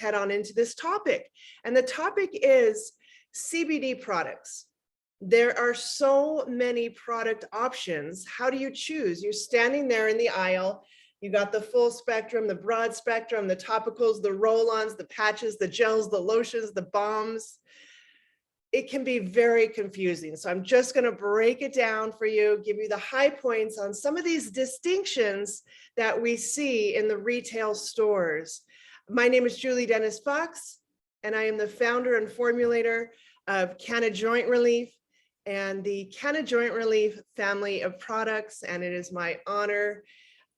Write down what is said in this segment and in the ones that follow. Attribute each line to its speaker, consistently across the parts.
Speaker 1: head on into this topic. And the topic is CBD products. There are so many product options. How do you choose? You're standing there in the aisle. You got the full spectrum, the broad spectrum, the topicals, the roll-ons, the patches, the gels, the lotions, the balms. It can be very confusing. So I'm just going to break it down for you, give you the high points on some of these distinctions that we see in the retail stores. My name is Julie Dennis Fox, and I am the founder and formulator of Canna Joint Relief and the Canna Joint Relief family of products. And it is my honor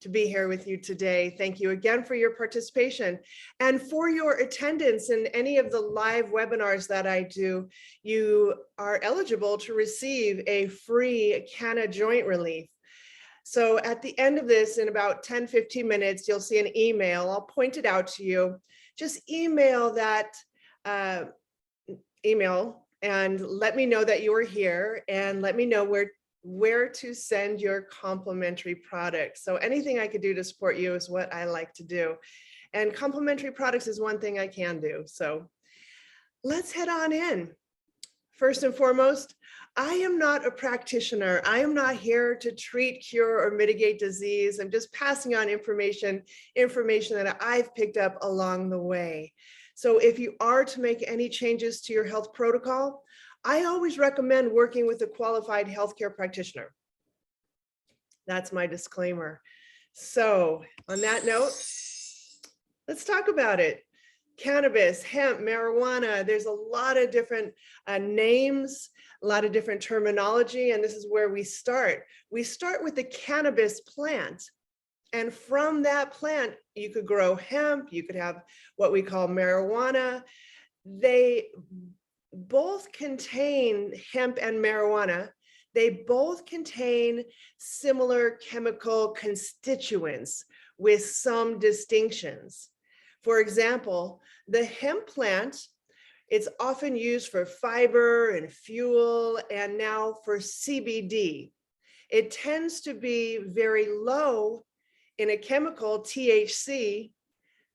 Speaker 1: to be here with you today. Thank you again for your participation and for your attendance in any of the live webinars that I do. You are eligible to receive a free Canna Joint Relief. So at the end of this, in about 10-15 minutes, you'll see an email. I'll point it out to you. Just email that email and let me know that you are here, and let me know where to send your complimentary product. So anything I could do to support you is what I like to do. And complimentary products is one thing I can do. So let's head on in. First and foremost, I am not a practitioner. I am not here to treat, cure, or mitigate disease. I'm just passing on information that I've picked up along the way. So if you are to make any changes to your health protocol, I always recommend working with a qualified healthcare practitioner. That's my disclaimer. So on that note, let's talk about it. Cannabis, hemp, marijuana, there's a lot of different names, a lot of different terminology, and this is where we start. We start with the cannabis plant. And from that plant, you could grow hemp, you could have what we call marijuana. They both contain, hemp and marijuana, they both contain similar chemical constituents with some distinctions. For example, the hemp plant, it's often used for fiber and fuel, and now for CBD. It tends to be very low in a chemical, THC,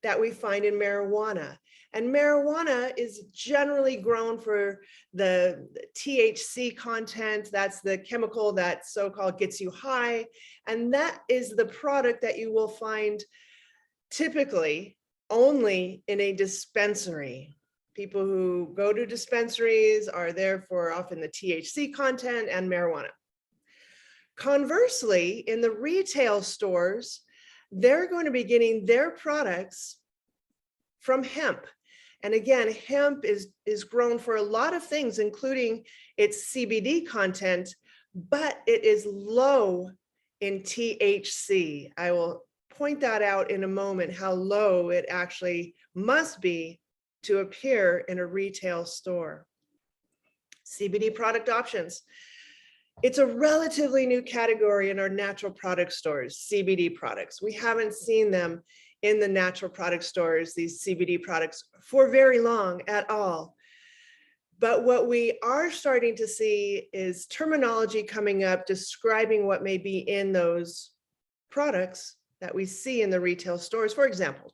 Speaker 1: that we find in marijuana. And marijuana is generally grown for the THC content. That's the chemical that so-called gets you high. And that is the product that you will find typically only in a dispensary. People who go to dispensaries are there for often the THC content and marijuana. Conversely, in the retail stores, they're going to be getting their products from hemp. And again, hemp is grown for a lot of things, including its CBD content, but it is low in THC. I will point that out in a moment, how low it actually must be to appear in a retail store. CBD product options. It's a relatively new category in our natural product stores, CBD products. We haven't seen them in the natural product stores, these CBD products, for very long at all. But what we are starting to see is terminology coming up describing what may be in those products that we see in the retail stores. For example,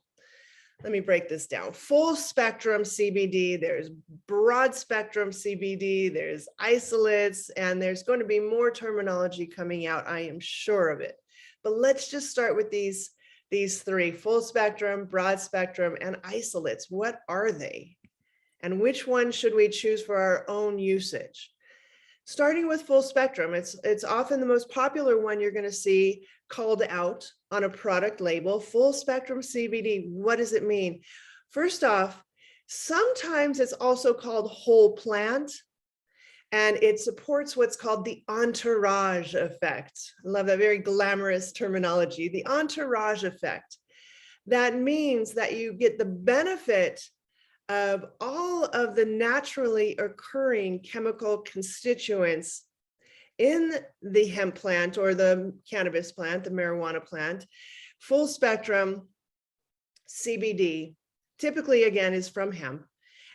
Speaker 1: let me break this down. Full spectrum CBD, there's broad spectrum CBD, there's isolates, and there's going to be more terminology coming out, I am sure of it. But let's just start with these three: full spectrum, broad spectrum, and isolates. What are they? And which one should we choose for our own usage? Starting with full spectrum, it's often the most popular one you're going to see called out on a product label. Full spectrum CBD, what does it mean? First off, sometimes it's also called whole plant, and it supports what's called the entourage effect. I love that very glamorous terminology, the entourage effect. That means that you get the benefit of all of the naturally occurring chemical constituents in the hemp plant or the cannabis plant, the marijuana plant. Full spectrum CBD typically, again, is from hemp,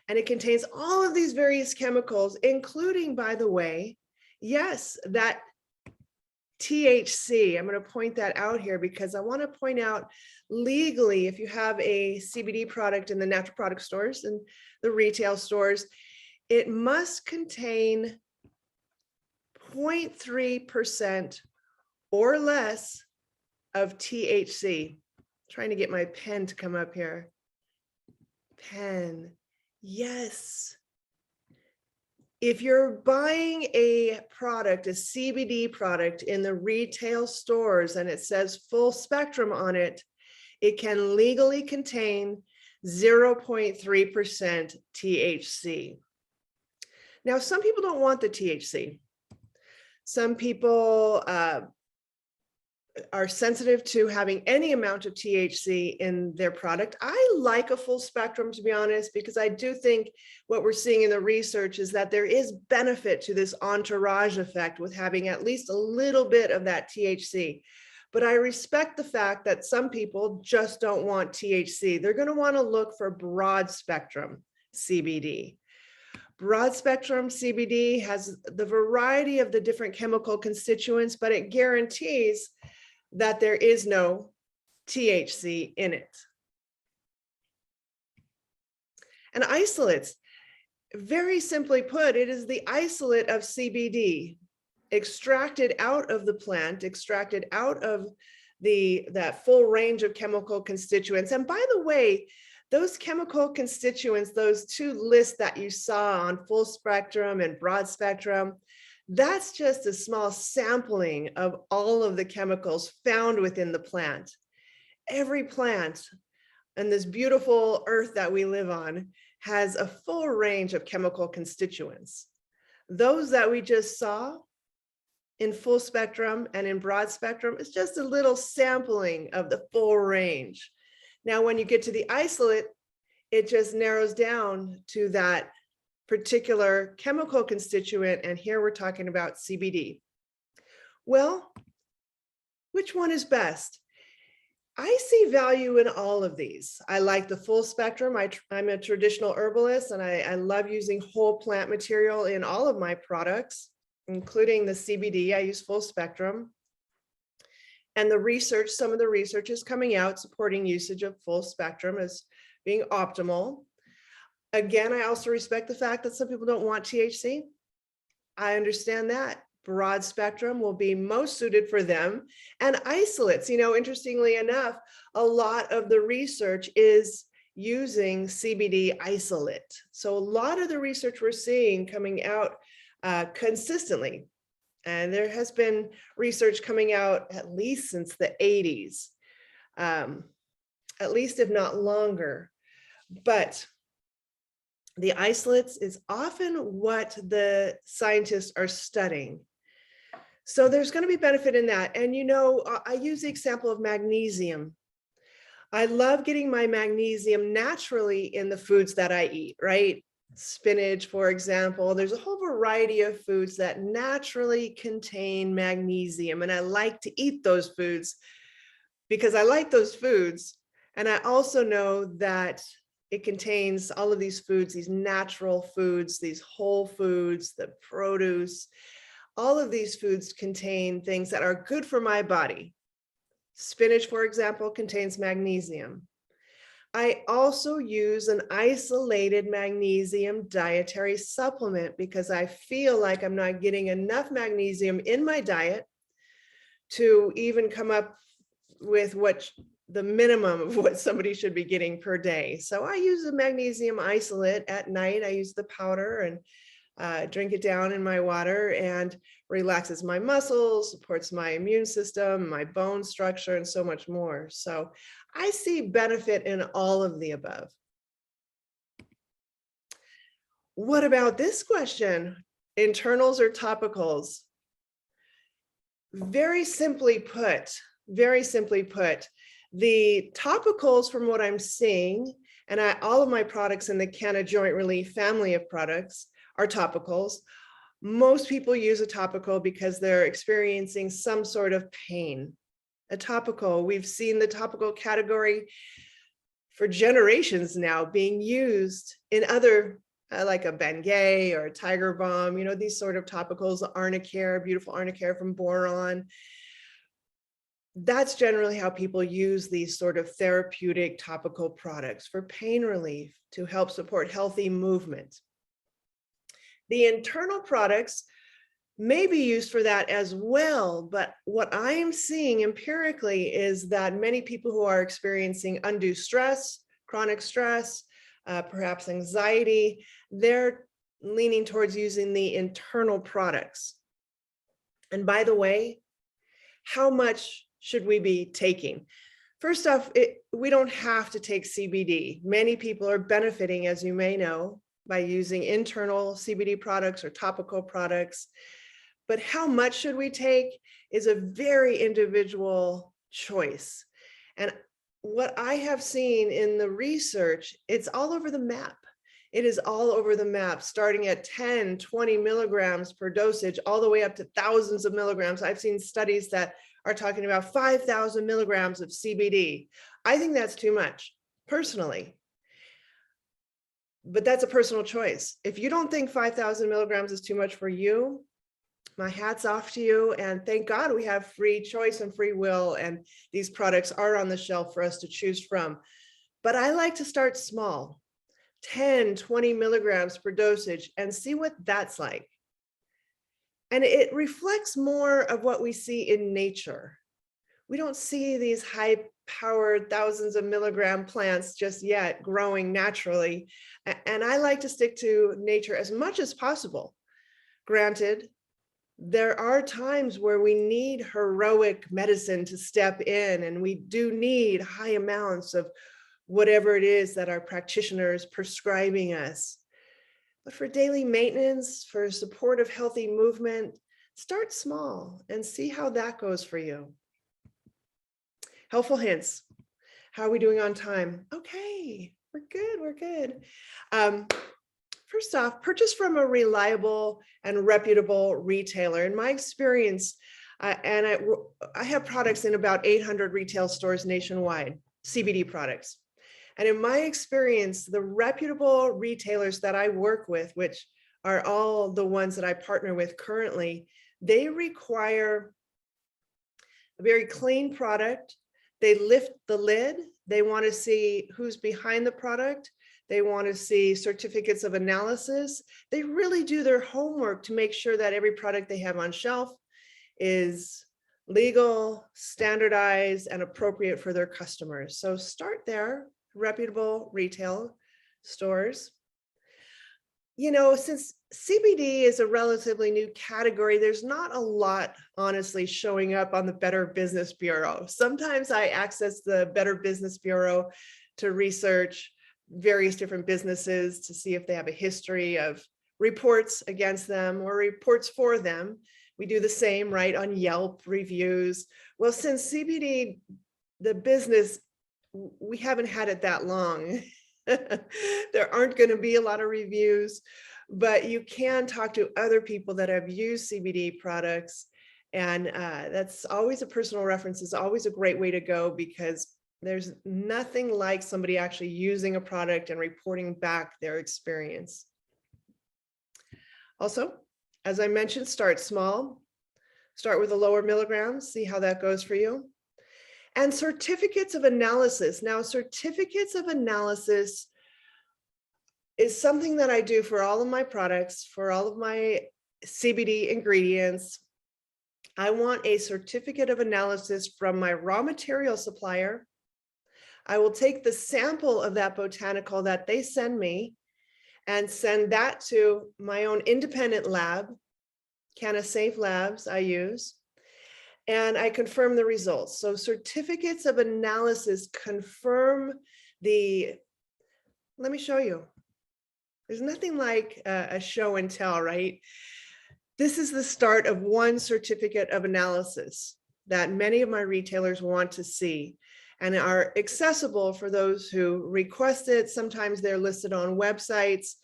Speaker 1: and it contains all of these various chemicals, including, by the way, yes, that THC. I'm going to point that out here because I want to point out legally, if you have a CBD product in the natural product stores and the retail stores, it must contain 0.3% or less of THC. Trying to get my pen to come up here. Pen. Yes. If you're buying a product, a CBD product in the retail stores and it says full spectrum on it, it can legally contain 0.3% THC. Now, some people don't want the THC. Some people are sensitive to having any amount of THC in their product. I like a full spectrum, to be honest, because I do think what we're seeing in the research is that there is benefit to this entourage effect with having at least a little bit of that THC. But I respect the fact that some people just don't want THC. They're going to want to look for broad spectrum CBD. Broad spectrum CBD has the variety of the different chemical constituents, but it guarantees that there is no THC in it. And isolates, very simply put, it is the isolate of CBD extracted out of the plant, extracted out of that full range of chemical constituents. And by the way, those chemical constituents, those two lists that you saw on full spectrum and broad spectrum, that's just a small sampling of all of the chemicals found within the plant. Every plant on this beautiful earth that we live on has a full range of chemical constituents. Those that we just saw in full spectrum and in broad spectrum is just a little sampling of the full range. Now, when you get to the isolate, it just narrows down to that particular chemical constituent, and here we're talking about CBD. Well, which one is best? I see value in all of these. I like the full spectrum. I'm a traditional herbalist, and I love using whole plant material in all of my products, including the CBD. I use full spectrum. And the research, some of the research is coming out supporting usage of full spectrum as being optimal. Again, I also respect the fact that some people don't want THC. I understand that. Broad spectrum will be most suited for them. And isolates, interestingly enough, a lot of the research is using CBD isolate. So a lot of the research we're seeing coming out consistently, and there has been research coming out at least since the 80s, at least if not longer. But the isolates is often what the scientists are studying. So there's going to be benefit in that. And I use the example of magnesium. I love getting my magnesium naturally in the foods that I eat, right? Spinach, for example. There's a whole variety of foods that naturally contain magnesium. And I like to eat those foods because I like those foods. And I also know that it contains all of these foods, these natural foods, these whole foods, the produce. All of these foods contain things that are good for my body. Spinach, for example, contains magnesium. I also use an isolated magnesium dietary supplement because I feel like I'm not getting enough magnesium in my diet to even come up with the minimum of what somebody should be getting per day. So I use a magnesium isolate at night. I use the powder and drink it down in my water, and relaxes my muscles, supports my immune system, my bone structure, and so much more. So I see benefit in all of the above. What about this question? Internals or topicals? Very simply put, the topicals, from what I'm seeing, and all of my products in the Canna Joint Relief family of products are topicals. Most people use a topical because they're experiencing some sort of pain. A topical, we've seen the topical category for generations now being used in other like a Bengay or a Tiger Balm, you know, these sort of topicals, Arnicare, beautiful Arnicare from Boron. That's generally how people use these sort of therapeutic topical products for pain relief to help support healthy movement. The internal products may be used for that as well, but what I'm seeing empirically is that many people who are experiencing undue stress, chronic stress, perhaps anxiety, they're leaning towards using the internal products. And by the way, how much should we be taking? First off, we don't have to take CBD. Many people are benefiting, as you may know, by using internal CBD products or topical products. But how much should we take is a very individual choice. And what I have seen in the research, it's all over the map. It is all over the map, starting at 10, 20 milligrams per dosage, all the way up to thousands of milligrams. I've seen studies that are talking about 5,000 milligrams of CBD. I think that's too much, personally. But that's a personal choice. If you don't think 5,000 milligrams is too much for you, my hat's off to you. And thank God we have free choice and free will, and these products are on the shelf for us to choose from. But I like to start small, 10, 20 milligrams per dosage, and see what that's like. And it reflects more of what we see in nature. We don't see these high-powered thousands of milligram plants just yet growing naturally. And I like to stick to nature as much as possible. Granted, there are times where we need heroic medicine to step in, and we do need high amounts of whatever it is that our practitioners prescribing us. But for daily maintenance, for support of healthy movement, start small and see how that goes for you. Helpful hints. How are we doing on time? Okay, we're good. First off, purchase from a reliable and reputable retailer. In my experience, I have products in about 800 retail stores nationwide, CBD products. And in my experience, the reputable retailers that I work with, which are all the ones that I partner with currently, they require a very clean product. They lift the lid. They want to see who's behind the product. They want to see certificates of analysis. They really do their homework to make sure that every product they have on shelf is legal, standardized, and appropriate for their customers. So start there, reputable retail stores. You know, since CBD is a relatively new category, there's not a lot, honestly, showing up on the Better Business Bureau. Sometimes I access the Better Business Bureau to research various different businesses to see if they have a history of reports against them or reports for them. We do the same, right, on Yelp reviews. Well, since CBD, the business, we haven't had it that long. There aren't going to be a lot of reviews, but you can talk to other people that have used CBD products. And that's always a personal reference, is always a great way to go, because there's nothing like somebody actually using a product and reporting back their experience. Also, as I mentioned, start small. Start with the lower milligrams, see how that goes for you. And certificates of analysis. Now, certificates of analysis is something that I do for all of my products, for all of my CBD ingredients. I want a certificate of analysis from my raw material supplier. I will take the sample of that botanical that they send me and send that to my own independent lab, CannaSafe Labs I use, and I confirm the results. So certificates of analysis confirm the, let me show you. There's nothing like a show and tell, right? This is the start of one certificate of analysis that many of my retailers want to see and are accessible for those who request it. Sometimes they're listed on websites,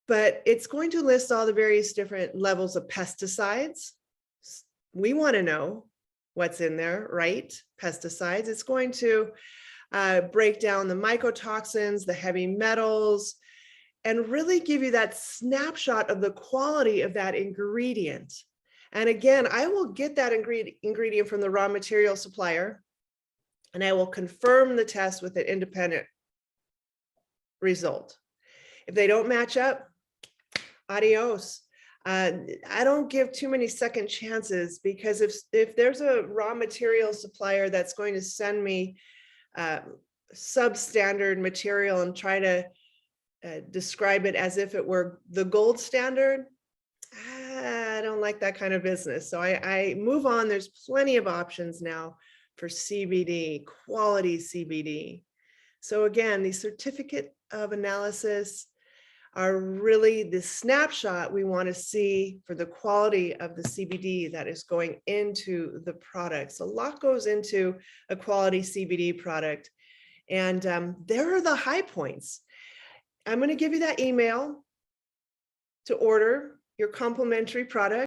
Speaker 1: but it's going to list all the various different levels of pesticides. We want to know what's in there, right? Pesticides. It's going to break down the mycotoxins, the heavy metals, and really give you that snapshot of the quality of that ingredient. And again, I will get that ingredient from the raw material supplier, and I will confirm the test with an independent result. If they don't match up, adios. I don't give too many second chances, because if there's a raw material supplier that's going to send me substandard material and try to describe it as if it were the gold standard, I don't like that kind of business. So I move on. There's plenty of options now for CBD, quality CBD. So again, the certificate of analysis are really the snapshot we want to see for the quality of the CBD that is going into the products. A lot goes into a quality CBD product, and there are the high points. I'm going to give you that email to order your complimentary product.